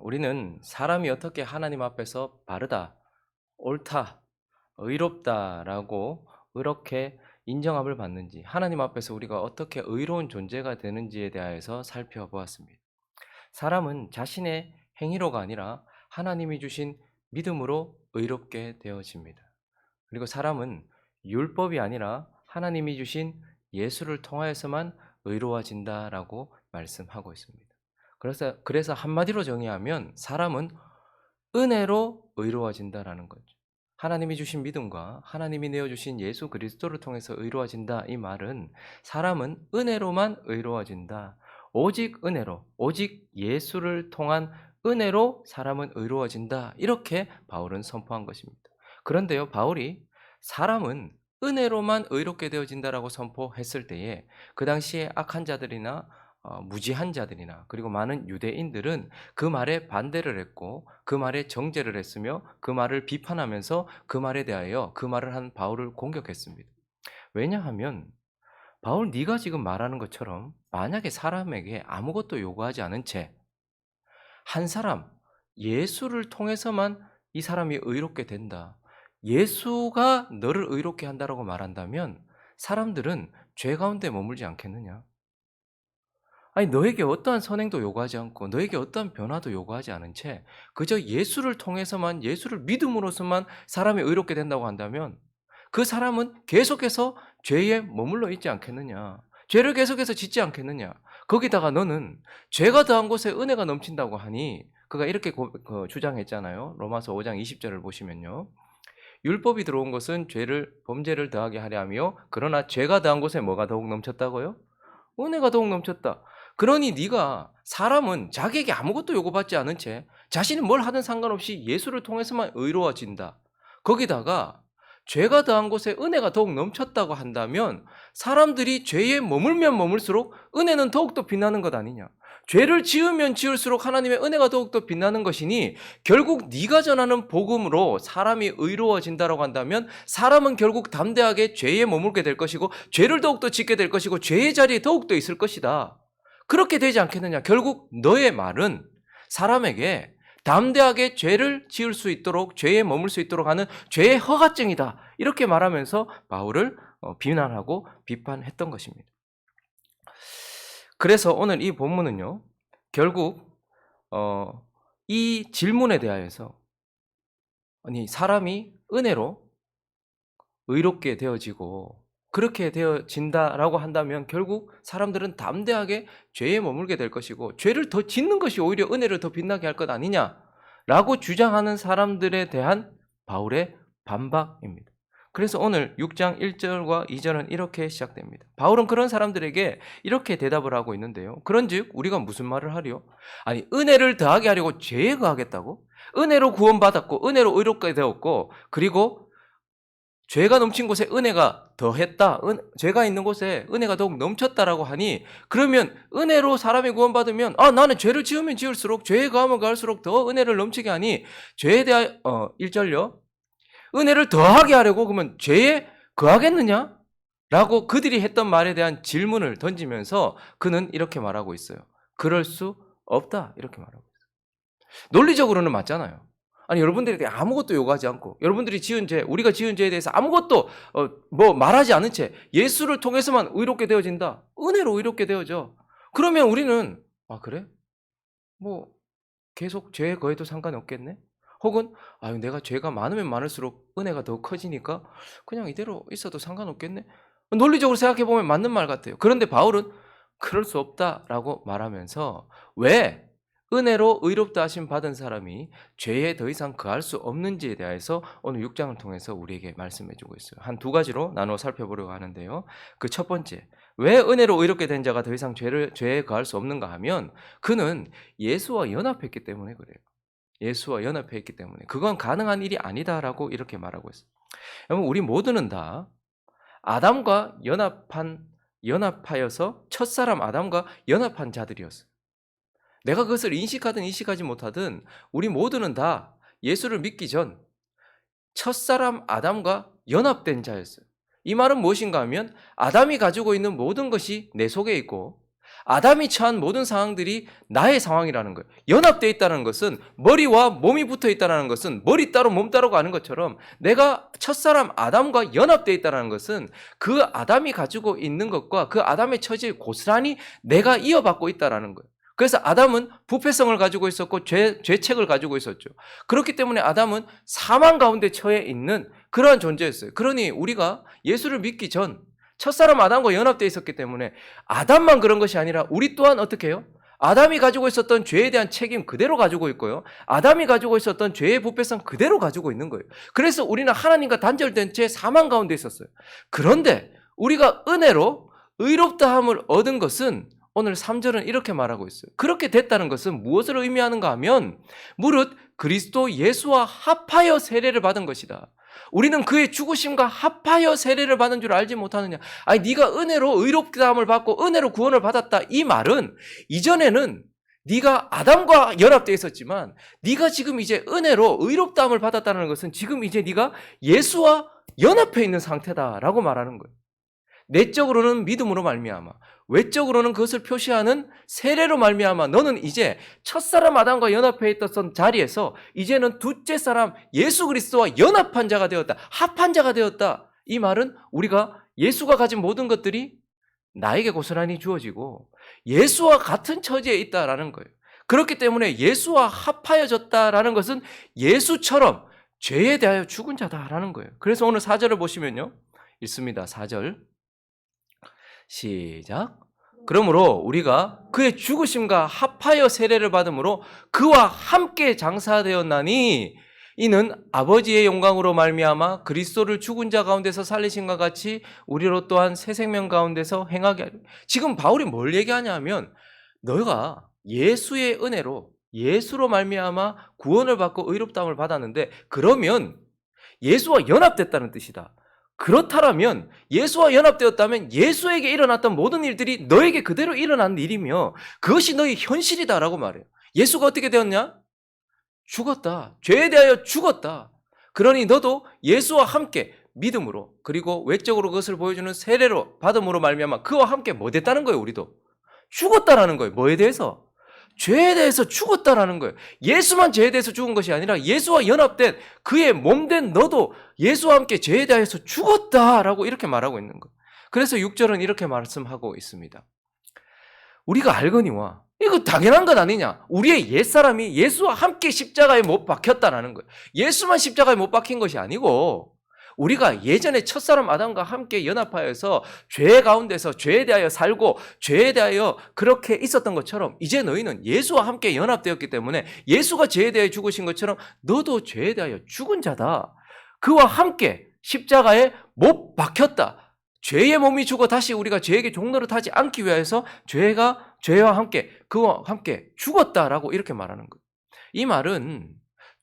우리는 사람이 어떻게 하나님 앞에서 바르다, 옳다, 의롭다라고 이렇게 인정함을 받는지, 하나님 앞에서 우리가 어떻게 의로운 존재가 되는지에 대하여서 살펴보았습니다. 사람은 자신의 행위로가 아니라 하나님이 주신 믿음으로 의롭게 되어집니다. 그리고 사람은 율법이 아니라 하나님이 주신 예수를 통하여서만 의로워진다라고 말씀하고 있습니다. 그래서 한마디로 정의하면 사람은 은혜로 의로워진다라는 거죠. 하나님이 주신 믿음과 하나님이 내어 주신 예수 그리스도를 통해서 의로워진다, 이 말은 사람은 은혜로만 의로워진다. 오직 은혜로, 오직 예수를 통한 은혜로 사람은 의로워진다. 이렇게 바울은 선포한 것입니다. 그런데요, 바울이 사람은 은혜로만 의롭게 되어진다라고 선포했을 때에 그 당시에 악한 자들이나 무지한 자들이나 그리고 많은 유대인들은 그 말에 반대를 했고 그 말에 정죄를 했으며 그 말을 비판하면서 그 말에 대하여 그 말을 한 바울을 공격했습니다. 왜냐하면 바울, 네가 지금 말하는 것처럼 만약에 사람에게 아무것도 요구하지 않은 채 한 사람, 예수를 통해서만 이 사람이 의롭게 된다, 예수가 너를 의롭게 한다라고 말한다면 사람들은 죄 가운데 머물지 않겠느냐? 아니, 너에게 어떠한 선행도 요구하지 않고 너에게 어떠한 변화도 요구하지 않은 채 그저 예수를 통해서만, 예수를 믿음으로서만 사람이 의롭게 된다고 한다면 그 사람은 계속해서 죄에 머물러 있지 않겠느냐? 죄를 계속해서 짓지 않겠느냐? 거기다가 너는 죄가 더한 곳에 은혜가 넘친다고 하니 그가 이렇게 주장했잖아요. 로마서 5장 20절을 보시면요. 율법이 들어온 것은 범죄를 더하게 하려 하며 그러나 죄가 더한 곳에 뭐가 더욱 넘쳤다고요? 은혜가 더욱 넘쳤다. 그러니 네가, 사람은 자기에게 아무것도 요구받지 않은 채 자신이 뭘 하든 상관없이 예수를 통해서만 의로워진다. 거기다가 죄가 더한 곳에 은혜가 더욱 넘쳤다고 한다면 사람들이 죄에 머물면 머물수록 은혜는 더욱더 빛나는 것 아니냐. 죄를 지으면 지을수록 하나님의 은혜가 더욱더 빛나는 것이니 결국 네가 전하는 복음으로 사람이 의로워진다고 한다면 사람은 결국 담대하게 죄에 머물게 될 것이고 죄를 더욱더 짓게 될 것이고 죄의 자리에 더욱더 있을 것이다. 그렇게 되지 않겠느냐. 결국 너의 말은 사람에게 담대하게 죄를 지을 수 있도록, 죄에 머물 수 있도록 하는 죄의 허가증이다. 이렇게 말하면서 바울을 비난하고 비판했던 것입니다. 그래서 오늘 이 본문은요, 결국 이 질문에 대하여서, 아니, 사람이 은혜로 의롭게 되어지고 그렇게 되어진다라고 한다면 결국 사람들은 담대하게 죄에 머물게 될 것이고 죄를 더 짓는 것이 오히려 은혜를 더 빛나게 할 것 아니냐라고 주장하는 사람들에 대한 바울의 반박입니다. 그래서 오늘 6장 1절과 2절은 이렇게 시작됩니다. 바울은 그런 사람들에게 이렇게 대답을 하고 있는데요. 그런즉 우리가 무슨 말을 하리요? 아니, 은혜를 더하게 하려고 죄에 거하겠다고? 은혜로 구원받았고 은혜로 의롭게 되었고 그리고 죄가 넘친 곳에 은혜가 더했다, 죄가 있는 곳에 은혜가 더욱 넘쳤다라고 하니, 그러면 은혜로 사람이 구원받으면 나는 죄를 지으면 지을수록, 죄에 가하면 가할수록 더 은혜를 넘치게 하니 죄에 대한 1절요, 은혜를 더하게 하려고 그러면 죄에 거하겠느냐? 라고 그들이 했던 말에 대한 질문을 던지면서 그는 이렇게 말하고 있어요. 그럴 수 없다, 이렇게 말하고 있어요. 논리적으로는 맞잖아요. 아니, 여러분들에게 아무것도 요구하지 않고 여러분들이 지은 죄, 우리가 지은 죄에 대해서 아무것도 말하지 않은 채 예수를 통해서만 의롭게 되어진다, 은혜로 의롭게 되어져. 그러면 우리는 그래? 뭐 계속 죄에 거해도 상관이 없겠네? 혹은 내가 죄가 많으면 많을수록 은혜가 더 커지니까 그냥 이대로 있어도 상관없겠네? 논리적으로 생각해보면 맞는 말 같아요. 그런데 바울은 그럴 수 없다라고 말하면서 왜 은혜로 의롭다 하심 받은 사람이 죄에 더 이상 거할 수 없는지에 대해서 오늘 6장을 통해서 우리에게 말씀해주고 있어요. 한 두 가지로 나눠 살펴보려고 하는데요. 그 첫 번째, 왜 은혜로 의롭게 된 자가 더 이상 죄에 거할 수 없는가 하면 그는 예수와 연합했기 때문에 그래요. 예수와 연합했기 때문에 그건 가능한 일이 아니다라고 이렇게 말하고 있어요. 여러분, 우리 모두는 다 아담과 연합하여서 첫사람 아담과 연합한 자들이었어요. 내가 그것을 인식하든 인식하지 못하든 우리 모두는 다 예수를 믿기 전 첫사람 아담과 연합된 자였어요. 이 말은 무엇인가 하면 아담이 가지고 있는 모든 것이 내 속에 있고 아담이 처한 모든 상황들이 나의 상황이라는 거예요. 연합되어 있다는 것은, 머리와 몸이 붙어 있다는 것은 머리 따로 몸 따로가 아닌 것처럼, 내가 첫사람 아담과 연합되어 있다는 것은 그 아담이 가지고 있는 것과 그 아담의 처지를 고스란히 내가 이어받고 있다는 거예요. 그래서 아담은 부패성을 가지고 있었고 죄책을 가지고 있었죠. 그렇기 때문에 아담은 사망 가운데 처해 있는 그러한 존재였어요. 그러니 우리가 예수를 믿기 전 첫사람 아담과 연합되어 있었기 때문에 아담만 그런 것이 아니라 우리 또한 어떻게 해요? 아담이 가지고 있었던 죄에 대한 책임 그대로 가지고 있고요. 아담이 가지고 있었던 죄의 부패성 그대로 가지고 있는 거예요. 그래서 우리는 하나님과 단절된 채 사망 가운데 있었어요. 그런데 우리가 은혜로 의롭다함을 얻은 것은 오늘 3절은 이렇게 말하고 있어요. 그렇게 됐다는 것은 무엇을 의미하는가 하면 무릇 그리스도 예수와 합하여 세례를 받은 것이다. 우리는 그의 죽으심과 합하여 세례를 받은 줄 알지 못하느냐. 아니 네가 은혜로 의롭다함을 받고 은혜로 구원을 받았다. 이 말은 이전에는 네가 아담과 연합되어 있었지만 네가 지금 이제 은혜로 의롭다함을 받았다는 것은 지금 이제 네가 예수와 연합해 있는 상태다라고 말하는 거예요. 내적으로는 믿음으로 말미암아, 외적으로는 그것을 표시하는 세례로 말미암아 너는 이제 첫사람 아담과 연합해 있던 자리에서 이제는 둘째 사람 예수 그리스도와 연합한 자가 되었다. 합한 자가 되었다. 이 말은 우리가 예수가 가진 모든 것들이 나에게 고스란히 주어지고 예수와 같은 처지에 있다라는 거예요. 그렇기 때문에 예수와 합하여졌다라는 것은 예수처럼 죄에 대하여 죽은 자다라는 거예요. 그래서 오늘 4절을 보시면요. 읽습니다. 4절. 시작. 그러므로 우리가 그의 죽으심과 합하여 세례를 받음으로 그와 함께 장사되었나니 이는 아버지의 영광으로 말미암아 그리스도를 죽은 자 가운데서 살리신과 같이 우리로 또한 새 생명 가운데서 행하게 하리. 지금 바울이 뭘 얘기하냐면 너가 예수의 은혜로 예수로 말미암아 구원을 받고 의롭다함을 받았는데 그러면 예수와 연합됐다는 뜻이다. 그렇다면 예수와 연합되었다면 예수에게 일어났던 모든 일들이 너에게 그대로 일어난 일이며 그것이 너의 현실이다라고 말해요. 예수가 어떻게 되었냐? 죽었다. 죄에 대하여 죽었다. 그러니 너도 예수와 함께 믿음으로 그리고 외적으로 그것을 보여주는 세례로 받음으로 말미암아 그와 함께 뭐 됐다는 거예요. 우리도 죽었다라는 거예요. 뭐에 대해서? 죄에 대해서 죽었다라는 거예요. 예수만 죄에 대해서 죽은 것이 아니라 예수와 연합된 그의 몸된 너도 예수와 함께 죄에 대해서 죽었다라고 이렇게 말하고 있는 거예요. 그래서 6절은 이렇게 말씀하고 있습니다. 우리가 알거니와 이거 당연한 것 아니냐. 우리의 옛사람이 예수와 함께 십자가에 못 박혔다라는 거예요. 예수만 십자가에 못 박힌 것이 아니고 우리가 예전에 첫사람 아담과 함께 연합하여서 죄 가운데서 죄에 대하여 살고 죄에 대하여 그렇게 있었던 것처럼 이제 너희는 예수와 함께 연합되었기 때문에 예수가 죄에 대하여 죽으신 것처럼 너도 죄에 대하여 죽은 자다. 그와 함께 십자가에 못 박혔다. 죄의 몸이 죽어 다시 우리가 죄에게 종노릇하지 않기 위해서 죄와 함께 그와 함께 죽었다라고 이렇게 말하는 거예요. 이 말은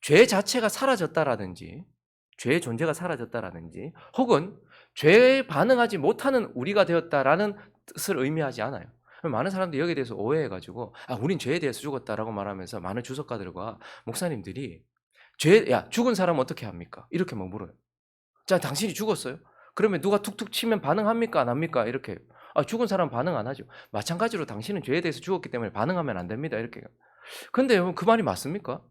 죄 자체가 사라졌다라든지 죄의 존재가 사라졌다라든지 혹은 죄에 반응하지 못하는 우리가 되었다라는 뜻을 의미하지 않아요. 많은 사람들이 여기에 대해서 오해해가지고 우린 죄에 대해서 죽었다라고 말하면서 많은 주석가들과 목사님들이 죽은 사람 어떻게 합니까? 이렇게 막 물어요. 자, 당신이 죽었어요? 그러면 누가 툭툭 치면 반응합니까? 안 합니까? 이렇게. 죽은 사람 반응 안 하죠. 마찬가지로 당신은 죄에 대해서 죽었기 때문에 반응하면 안 됩니다. 이렇게. 근데 그 말이 맞습니까?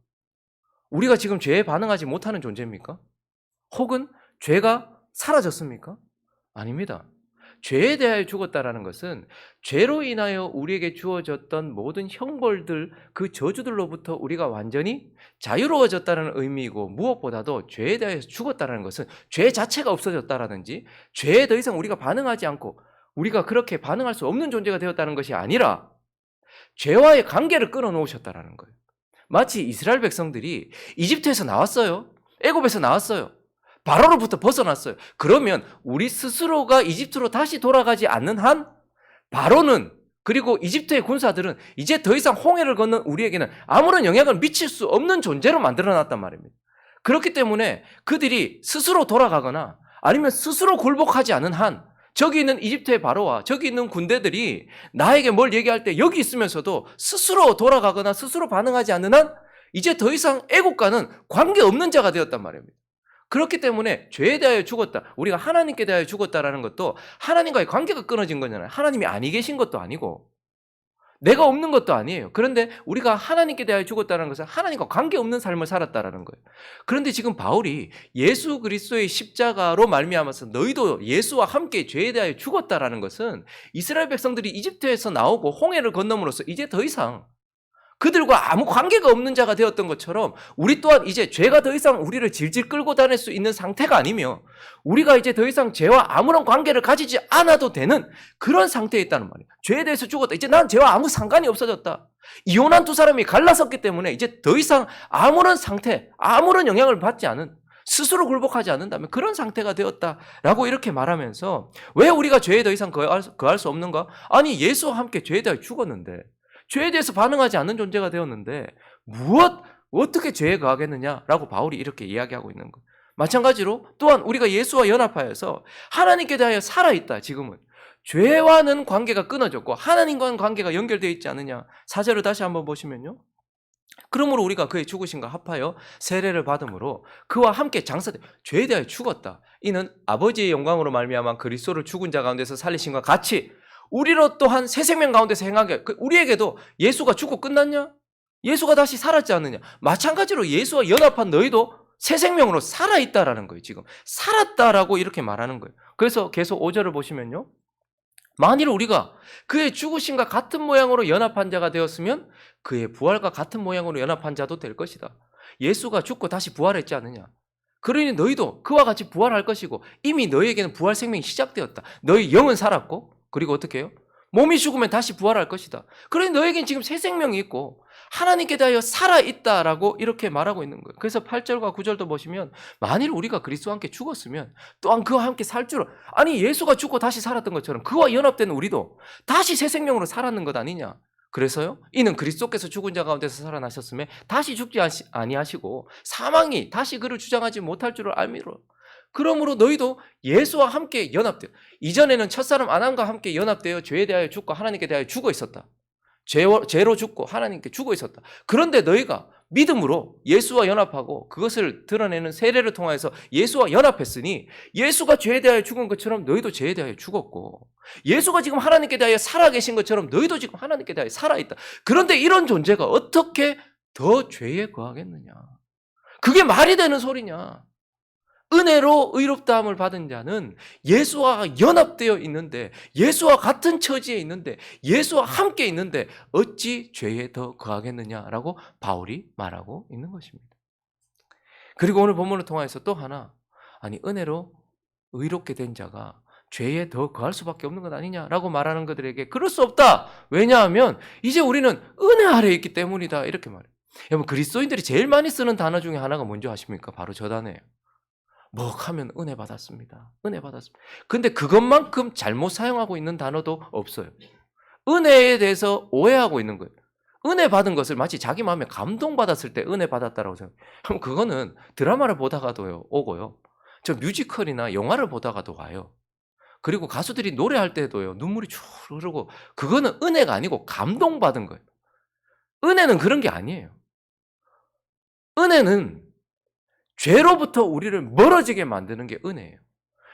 우리가 지금 죄에 반응하지 못하는 존재입니까? 혹은 죄가 사라졌습니까? 아닙니다. 죄에 대하여 죽었다라는 것은 죄로 인하여 우리에게 주어졌던 모든 형벌들, 그 저주들로부터 우리가 완전히 자유로워졌다는 의미이고 무엇보다도 죄에 대하여 죽었다는 것은 죄 자체가 없어졌다라든지 죄에 더 이상 우리가 반응하지 않고 우리가 그렇게 반응할 수 없는 존재가 되었다는 것이 아니라 죄와의 관계를 끊어놓으셨다라는 거예요. 마치 이스라엘 백성들이 이집트에서 나왔어요. 애굽에서 나왔어요. 바로로부터 벗어났어요. 그러면 우리 스스로가 이집트로 다시 돌아가지 않는 한 바로는 그리고 이집트의 군사들은 이제 더 이상 홍해를 건넌 우리에게는 아무런 영향을 미칠 수 없는 존재로 만들어놨단 말입니다. 그렇기 때문에 그들이 스스로 돌아가거나 아니면 스스로 굴복하지 않은 한 저기 있는 이집트의 바로와 저기 있는 군대들이 나에게 뭘 얘기할 때 여기 있으면서도 스스로 돌아가거나 스스로 반응하지 않는 한 이제 더 이상 애국과는 관계없는 자가 되었단 말입니다. 그렇기 때문에 죄에 대하여 죽었다. 우리가 하나님께 대하여 죽었다라는 것도 하나님과의 관계가 끊어진 거잖아요. 하나님이 아니 계신 것도 아니고 내가 없는 것도 아니에요. 그런데 우리가 하나님께 대하여 죽었다는 것은 하나님과 관계없는 삶을 살았다라는 거예요. 그런데 지금 바울이 예수 그리스도의 십자가로 말미암아서 너희도 예수와 함께 죄에 대하여 죽었다라는 것은 이스라엘 백성들이 이집트에서 나오고 홍해를 건너므로써 이제 더 이상 그들과 아무 관계가 없는 자가 되었던 것처럼 우리 또한 이제 죄가 더 이상 우리를 질질 끌고 다닐 수 있는 상태가 아니며 우리가 이제 더 이상 죄와 아무런 관계를 가지지 않아도 되는 그런 상태에 있다는 말이에요. 죄에 대해서 죽었다. 이제 난 죄와 아무 상관이 없어졌다. 이혼한 두 사람이 갈라섰기 때문에 이제 더 이상 아무런 상태, 아무런 영향을 받지 않은 스스로 굴복하지 않는다면 그런 상태가 되었다라고 이렇게 말하면서 왜 우리가 죄에 더 이상 거할 수 없는가? 아니 예수와 함께 죄에 대해 죽었는데 죄에 대해서 반응하지 않는 존재가 되었는데 어떻게 죄에 거하겠느냐라고 바울이 이렇게 이야기하고 있는 거예요. 마찬가지로 또한 우리가 예수와 연합하여서 하나님께 대하여 살아있다. 지금은 죄와는 관계가 끊어졌고 하나님과는 관계가 연결되어 있지 않느냐. 4절을 다시 한번 보시면요. 그러므로 우리가 그의 죽으심과 합하여 세례를 받음으로 그와 함께 장사되 죄에 대하여 죽었다. 이는 아버지의 영광으로 말미암아 그리스도를 죽은 자 가운데서 살리심과 같이 우리로 또한 새 생명 가운데서 행하게 우리에게도 예수가 죽고 끝났냐? 예수가 다시 살았지 않느냐? 마찬가지로 예수와 연합한 너희도 새 생명으로 살아있다라는 거예요. 지금 살았다라고 이렇게 말하는 거예요. 그래서 계속 5절을 보시면요. 만일 우리가 그의 죽으심과 같은 모양으로 연합한 자가 되었으면 그의 부활과 같은 모양으로 연합한 자도 될 것이다. 예수가 죽고 다시 부활했지 않느냐? 그러니 너희도 그와 같이 부활할 것이고 이미 너희에게는 부활 생명이 시작되었다. 너희 영은 살았고 그리고 어떻게 해요? 몸이 죽으면 다시 부활할 것이다. 그러니 너에겐 지금 새 생명이 있고 하나님께 대하여 살아있다라고 이렇게 말하고 있는 거예요. 그래서 8절과 9절도 보시면 만일 우리가 그리스도와 함께 죽었으면 또한 그와 함께 살 줄 아니 예수가 죽고 다시 살았던 것처럼 그와 연합된 우리도 다시 새 생명으로 살았는 것 아니냐. 그래서요 이는 그리스도께서 죽은 자 가운데서 살아나셨음에 다시 죽지 아니하시고 사망이 다시 그를 주장하지 못할 줄을 알미로 그러므로 너희도 예수와 함께 연합되어 이전에는 첫사람 아담과 함께 연합되어 죄에 대하여 죽고 하나님께 대하여 죽어 있었다. 죄로 죽고 하나님께 죽어 있었다. 그런데 너희가 믿음으로 예수와 연합하고 그것을 드러내는 세례를 통해서 예수와 연합했으니 예수가 죄에 대하여 죽은 것처럼 너희도 죄에 대하여 죽었고 예수가 지금 하나님께 대하여 살아계신 것처럼 너희도 지금 하나님께 대하여 살아있다. 그런데 이런 존재가 어떻게 더 죄에 거하겠느냐. 그게 말이 되는 소리냐. 은혜로 의롭다함을 받은 자는 예수와 연합되어 있는데 예수와 같은 처지에 있는데 예수와 함께 있는데 어찌 죄에 더 거하겠느냐라고 바울이 말하고 있는 것입니다. 그리고 오늘 본문을 통해서 또 하나 아니 은혜로 의롭게 된 자가 죄에 더 거할 수밖에 없는 것 아니냐라고 말하는 그들에게 그럴 수 없다. 왜냐하면 이제 우리는 은혜 아래에 있기 때문이다. 이렇게 말해요. 여러분 그리스도인들이 제일 많이 쓰는 단어 중에 하나가 뭔지 아십니까? 바로 저 단어예요. 하면 은혜 받았습니다. 은혜 받았습니다. 근데 그것만큼 잘못 사용하고 있는 단어도 없어요. 은혜에 대해서 오해하고 있는 거예요. 은혜 받은 것을 마치 자기 마음에 감동받았을 때 은혜 받았다라고 생각해요. 그럼 그거는 드라마를 보다가도 오고요. 저 뮤지컬이나 영화를 보다가도 와요. 그리고 가수들이 노래할 때도요. 눈물이 쭉 흐르고 그거는 은혜가 아니고 감동받은 거예요. 은혜는 그런 게 아니에요. 은혜는 죄로부터 우리를 멀어지게 만드는 게 은혜예요.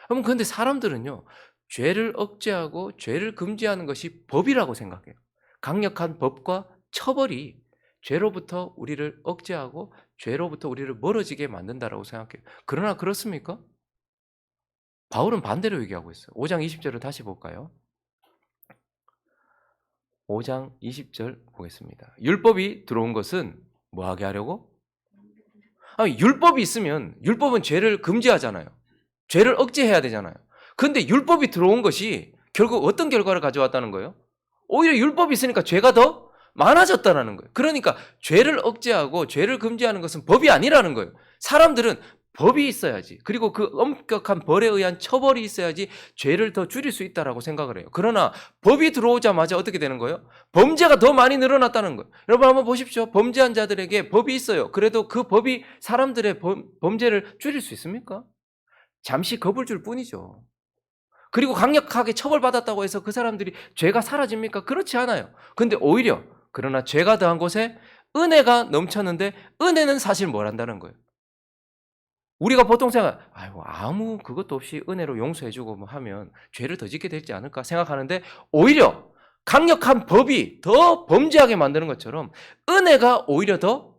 여러분 그런데 사람들은요. 죄를 억제하고 죄를 금지하는 것이 법이라고 생각해요. 강력한 법과 처벌이 죄로부터 우리를 억제하고 죄로부터 우리를 멀어지게 만든다라고 생각해요. 그러나 그렇습니까? 바울은 반대로 얘기하고 있어요. 5장 20절을 다시 볼까요? 5장 20절 보겠습니다. 율법이 들어온 것은 뭐하게 하려고? 율법이 있으면 율법은 죄를 금지하잖아요. 죄를 억제해야 되잖아요. 그런데 율법이 들어온 것이 결국 어떤 결과를 가져왔다는 거예요? 오히려 율법이 있으니까 죄가 더 많아졌다는 거예요. 그러니까 죄를 억제하고 죄를 금지하는 것은 법이 아니라는 거예요. 사람들은 법이 있어야지 그리고 그 엄격한 벌에 의한 처벌이 있어야지 죄를 더 줄일 수 있다고 생각을 해요. 그러나 법이 들어오자마자 어떻게 되는 거예요? 범죄가 더 많이 늘어났다는 거예요. 여러분 한번 보십시오. 범죄한 자들에게 법이 있어요. 그래도 그 법이 사람들의 범죄를 줄일 수 있습니까? 잠시 겁을 줄 뿐이죠. 그리고 강력하게 처벌받았다고 해서 그 사람들이 죄가 사라집니까? 그렇지 않아요. 근데 오히려 그러나 죄가 더한 곳에 은혜가 넘쳤는데 은혜는 사실 뭘 한다는 거예요? 우리가 보통 아무 그것도 없이 은혜로 용서해주고 하면 죄를 더 짓게 되지 않을까 생각하는데 오히려 강력한 법이 더 범죄하게 만드는 것처럼 은혜가 오히려 더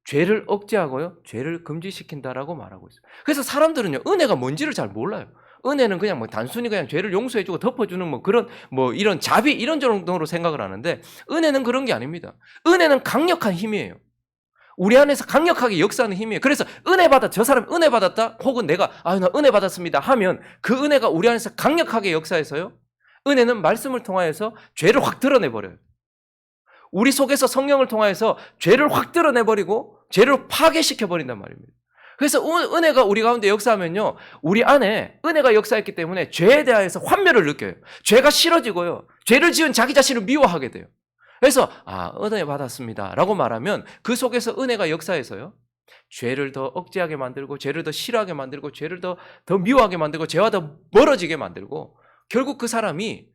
죄를 억제하고요, 죄를 금지시킨다라고 말하고 있어요. 그래서 사람들은요, 은혜가 뭔지를 잘 몰라요. 은혜는 그냥 뭐 단순히 그냥 죄를 용서해주고 덮어주는 뭐 그런 뭐 이런 자비 이런 정도로 생각을 하는데, 은혜는 그런 게 아닙니다. 은혜는 강력한 힘이에요. 우리 안에서 강력하게 역사하는 힘이에요. 그래서 은혜 받아, 저 사람 은혜 받았다, 혹은 내가 나 은혜 받았습니다 하면 그 은혜가 우리 안에서 강력하게 역사해서요, 은혜는 말씀을 통하여서 죄를 확 드러내버려요. 우리 속에서 성령을 통하여서 죄를 확 드러내버리고 죄를 파괴시켜버린단 말입니다. 그래서 은혜가 우리 가운데 역사하면요, 우리 안에 은혜가 역사했기 때문에 죄에 대하여서 환멸을 느껴요. 죄가 싫어지고요, 죄를 지은 자기 자신을 미워하게 돼요. 그래서 은혜 받았습니다 라고 말하면 그 속에서 은혜가 역사해서요, 죄를 더 억제하게 만들고 죄를 더 싫어하게 만들고 죄를 더 미워하게 만들고 죄와 더 멀어지게 만들고, 결국 그 사람이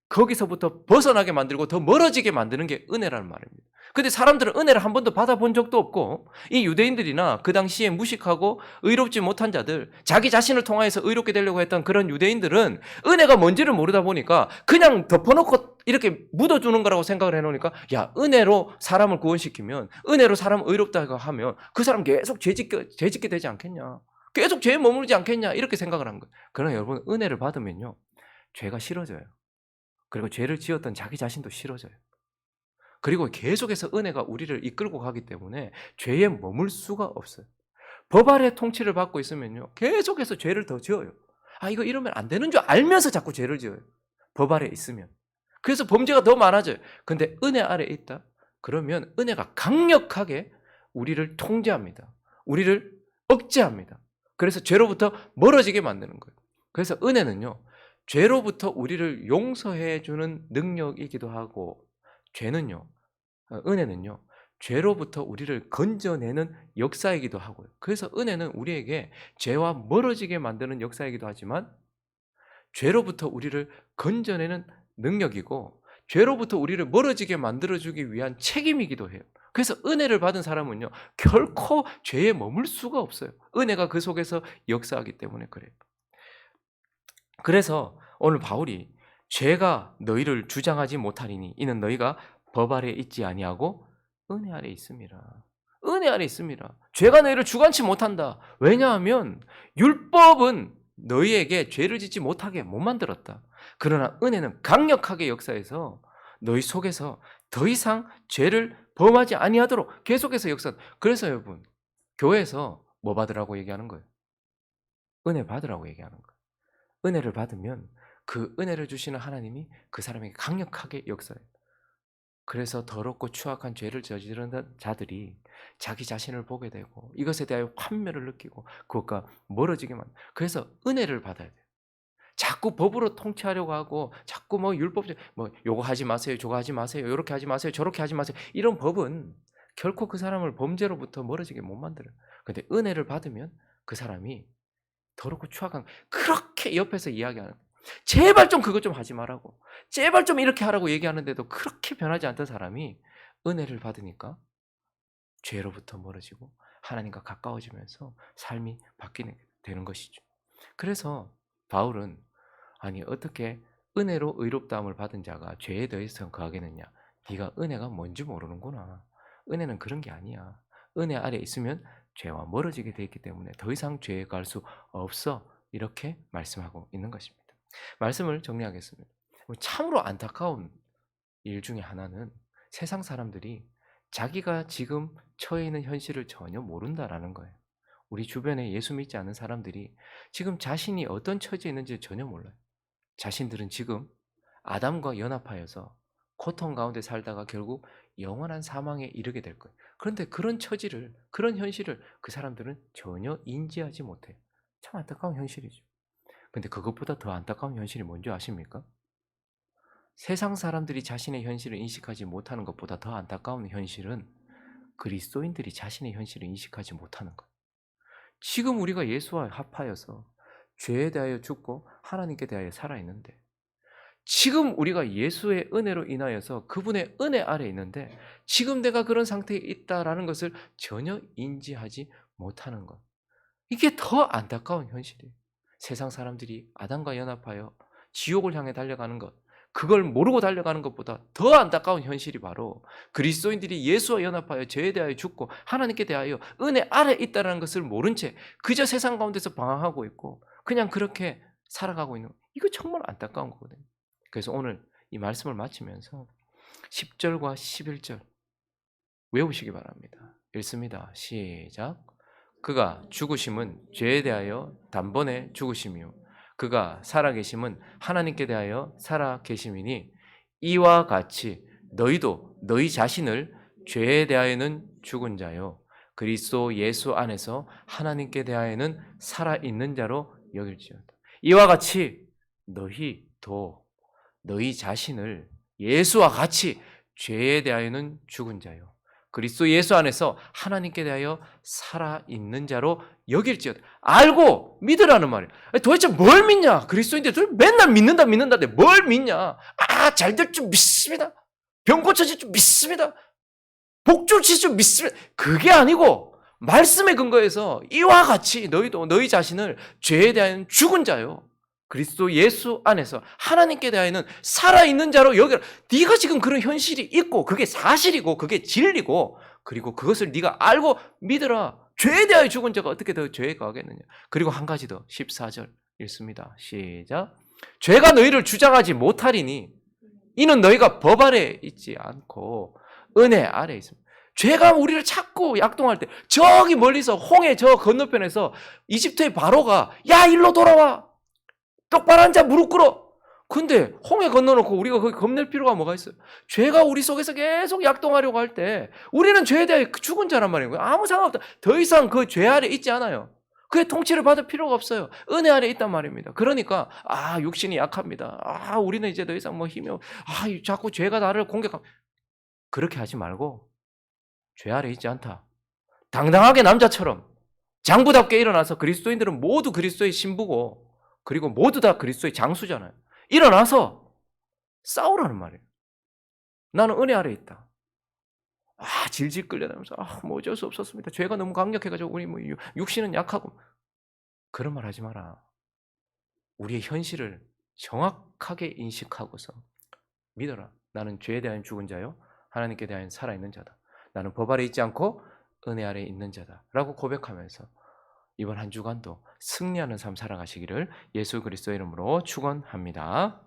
거기서부터 벗어나게 만들고 더 멀어지게 만드는 게 은혜라는 말입니다. 근데 사람들은 은혜를 한 번도 받아본 적도 없고, 이 유대인들이나 그 당시에 무식하고 의롭지 못한 자들, 자기 자신을 통하여서 의롭게 되려고 했던 그런 유대인들은 은혜가 뭔지를 모르다 보니까 그냥 덮어놓고 이렇게 묻어주는 거라고 생각을 해놓으니까, 야, 은혜로 사람을 구원시키면, 은혜로 사람 의롭다고 하면 그 사람 계속 죄짓게 되지 않겠냐, 계속 죄에 머무르지 않겠냐, 이렇게 생각을 한 거예요. 그러나 여러분, 은혜를 받으면요, 죄가 싫어져요. 그리고 죄를 지었던 자기 자신도 싫어져요. 그리고 계속해서 은혜가 우리를 이끌고 가기 때문에 죄에 머물 수가 없어요. 법 아래 통치를 받고 있으면요, 계속해서 죄를 더 지어요. 이거 이러면 안 되는 줄 알면서 자꾸 죄를 지어요. 법 아래 있으면. 그래서 범죄가 더 많아져요. 근데 은혜 아래 있다? 그러면 은혜가 강력하게 우리를 통제합니다. 우리를 억제합니다. 그래서 죄로부터 멀어지게 만드는 거예요. 그래서 은혜는요, 죄로부터 우리를 용서해 주는 능력이기도 하고, 은혜는요, 죄로부터 우리를 건져내는 역사이기도 하고요. 그래서 은혜는 우리에게 죄와 멀어지게 만드는 역사이기도 하지만, 죄로부터 우리를 건져내는 능력이고, 죄로부터 우리를 멀어지게 만들어주기 위한 책임이기도 해요. 그래서 은혜를 받은 사람은요, 결코 죄에 머물 수가 없어요. 은혜가 그 속에서 역사하기 때문에 그래요. 그래서 오늘 바울이 죄가 너희를 주장하지 못하리니 이는 너희가 법 아래 있지 아니하고 은혜 아래 있음이라. 은혜 아래 있습니다. 죄가 너희를 주관치 못한다. 왜냐하면 율법은 너희에게 죄를 짓지 못하게 못 만들었다. 그러나 은혜는 강력하게 역사해서 너희 속에서 더 이상 죄를 범하지 아니하도록 계속해서 그래서 여러분, 교회에서 뭐 받으라고 얘기하는 거예요? 은혜 받으라고 얘기하는 거예요. 은혜를 받으면 그 은혜를 주시는 하나님이 그 사람에게 강력하게 역사해요. 그래서 더럽고 추악한 죄를 저지르는 자들이 자기 자신을 보게 되고 이것에 대하여 환멸을 느끼고 그것과 멀어지게만. 그래서 은혜를 받아야 돼요. 자꾸 법으로 통치하려고 하고 자꾸 뭐 율법, 뭐 요거 하지 마세요, 저거 하지 마세요, 요렇게 하지 마세요, 저렇게 하지 마세요, 이런 법은 결코 그 사람을 범죄로부터 멀어지게 못 만들어요. 근데 은혜를 받으면 그 사람이 더럽고 추악한, 그렇게 옆에서 이야기하는, 제발 좀 그것 좀 하지 말라고, 제발 좀 이렇게 하라고 얘기하는데도 그렇게 변하지 않던 사람이 은혜를 받으니까 죄로부터 멀어지고 하나님과 가까워지면서 삶이 바뀌게 되는 것이죠. 그래서 바울은 어떻게 은혜로 의롭다함을 받은 자가 죄에 더해서 거하겠느냐, 네가 은혜가 뭔지 모르는구나. 은혜는 그런 게 아니야. 은혜 아래 있으면 죄와 멀어지게 돼 있기 때문에 더 이상 죄에 갈 수 없어. 이렇게 말씀하고 있는 것입니다. 말씀을 정리하겠습니다. 참으로 안타까운 일 중에 하나는 세상 사람들이 자기가 지금 처해 있는 현실을 전혀 모른다라는 거예요. 우리 주변에 예수 믿지 않는 사람들이 지금 자신이 어떤 처지에 있는지 전혀 몰라요. 자신들은 지금 아담과 연합하여서 고통 가운데 살다가 결국 영원한 사망에 이르게 될 거예요. 그런데 그런 처지를, 그런 현실을 그 사람들은 전혀 인지하지 못해요. 참 안타까운 현실이죠. 근데 그것보다 더 안타까운 현실이 뭔지 아십니까? 세상 사람들이 자신의 현실을 인식하지 못하는 것보다 더 안타까운 현실은 그리스도인들이 자신의 현실을 인식하지 못하는 것. 지금 우리가 예수와 합하여서 죄에 대하여 죽고 하나님께 대하여 살아있는데, 지금 우리가 예수의 은혜로 인하여서 그분의 은혜 아래 있는데 지금 내가 그런 상태에 있다라는 것을 전혀 인지하지 못하는 것. 이게 더 안타까운 현실이에요. 세상 사람들이 아담과 연합하여 지옥을 향해 달려가는 것, 그걸 모르고 달려가는 것보다 더 안타까운 현실이 바로 그리스도인들이 예수와 연합하여 죄에 대하여 죽고 하나님께 대하여 은혜 아래 있다는 것을 모른 채 그저 세상 가운데서 방황하고 있고 그냥 그렇게 살아가고 있는, 이거 정말 안타까운 거거든요. 그래서 오늘 이 말씀을 마치면서 10절과 11절 외우시기 바랍니다. 읽습니다. 시작. 그가 죽으심은 죄에 대하여 단번에 죽으심이요 그가 살아계심은 하나님께 대하여 살아계심이니 이와 같이 너희도 너희 자신을 죄에 대하여는 죽은 자요 그리스도 예수 안에서 하나님께 대하여는 살아있는 자로 여길지어다. 이와 같이 너희도 너희 자신을 예수와 같이 죄에 대하여는 죽은 자요 그리스도 예수 안에서 하나님께 대하여 살아있는 자로 여길지어다. 알고 믿으라는 말이에요. 도대체 뭘 믿냐? 그리스도인들 맨날 믿는다는데 뭘 믿냐? 잘 될 줄 믿습니다. 병 고쳐질 줄 믿습니다. 복 주실 줄 믿습니다. 그게 아니고 말씀에 근거해서 이와 같이 너희도 너희 자신을 죄에 대하여는 죽은 자요 그리스도 예수 안에서 하나님께 대하여는 살아있는 자로 여기라. 네가 지금 그런 현실이 있고 그게 사실이고 그게 진리고 그리고 그것을 네가 알고 믿으라. 죄에 대하여 죽은 자가 어떻게 더 죄에 거하겠느냐. 그리고 한 가지 더 14절 읽습니다. 시작. 죄가 너희를 주장하지 못하리니 이는 너희가 법 아래 있지 않고 은혜 아래 있습니다. 죄가 우리를 자꾸 약동할 때 저기 멀리서 홍해 저 건너편에서 이집트의 바로가 야 일로 돌아와 똑바로 앉아 무릎 꿇어. 근데 홍해 건너놓고 우리가 거기 겁낼 필요가 뭐가 있어요? 죄가 우리 속에서 계속 약동하려고 할 때 우리는 죄에 대해 죽은 자란 말이에요. 아무 상관없다. 더 이상 그 죄 아래 있지 않아요. 그의 통치를 받을 필요가 없어요. 은혜 아래 있단 말입니다. 그러니까 육신이 약합니다. 우리는 이제 더 이상 뭐 힘이 자꾸 죄가 나를 공격합니다. 그렇게 하지 말고 죄 아래 있지 않다. 당당하게 남자처럼 장부답게 일어나서 그리스도인들은 모두 그리스도의 신부고 그리고 모두 다 그리스도의 장수잖아요. 일어나서 싸우라는 말이에요. 나는 은혜 아래 있다. 질질 끌려다니면서 뭐 어쩔 수 없었습니다. 죄가 너무 강력해가지고 우리 뭐 육신은 약하고 그런 말 하지 마라. 우리의 현실을 정확하게 인식하고서 믿어라. 나는 죄에 대한 죽은 자요 하나님께 대한 살아있는 자다. 나는 법 아래 있지 않고 은혜 아래 있는 자다 라고 고백하면서 이번 한 주간도 승리하는 삶 살아가시기를 예수 그리스도의 이름으로 축원합니다.